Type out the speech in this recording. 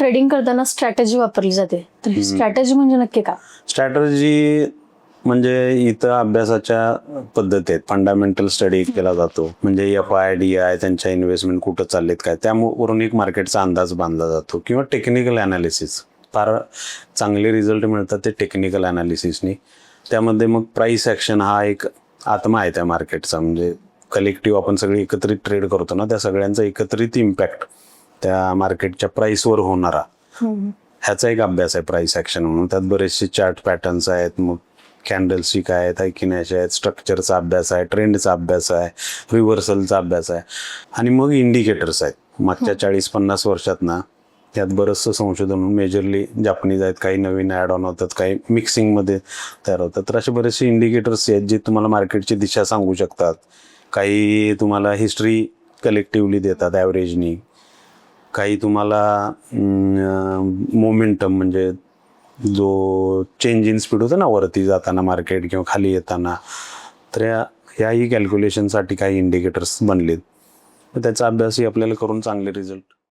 Trading करताना strategy वापरली जाते, तर ही स्ट्रॅटेजी म्हणजे नक्की का? स्ट्रॅटर्जी म्हणजे इथं अभ्यासाच्या पद्धती आहेत. फंडामेंटल स्टडी केला जातो, म्हणजे FIDI त्यांच्या इन्व्हेस्टमेंट कुठं चाललेत काय, त्यावरून एक मार्केटचा अंदाज बांधला जातो. किंवा टेक्निकल अनालिसिस, फार चांगले रिझल्ट मिळतात ते टेक्निकल अनालिसिसनी. त्यामध्ये मग प्राइस ॲक्शन हा एक आत्मा आहे त्या मार्केटचा. म्हणजे कलेक्टिव्ह आपण सगळे एकत्रित ट्रेड करतो ना, त्या सगळ्यांचा एकत्रित इम्पॅक्ट त्या मार्केटच्या प्राइसवर होणारा, ह्याचा एक अभ्यास आहे प्राइस ॲक्शन म्हणून. त्यात बरेचसे चार्ट पॅटर्न्स आहेत, मग कॅन्डलस्टिक आहेत, ऐकिनॅश आहेत, स्ट्रक्चरचा अभ्यास आहे, ट्रेंडचा अभ्यास आहे, रिव्हर्सलचा अभ्यास आहे, आणि मग इंडिकेटर्स आहेत. मागच्या 40-50 वर्षात ना त्यात बरंचसं संशोधन, मेजरली जापनीज आहेत, काही नवीन ॲड ऑन होतात, काही मिक्सिंगमध्ये तयार होतात. तर असे बरेचसे इंडिकेटर्स आहेत जे तुम्हाला मार्केटची दिशा सांगू शकतात. काही तुम्हाला हिस्ट्री कलेक्टिव्हली देतात ॲव्हरेजनी, काही तुम्हाला मोमेंटम, म्हणजे जो चेंज इन स्पीड होतं ना वरती जाताना मार्केट किंवा खाली येताना, तर ह्याही कॅल्क्युलेशनसाठी काही इंडिकेटर्स बनलेत. तर त्याचा अभ्यासही आपल्याला करून चांगले रिझल्ट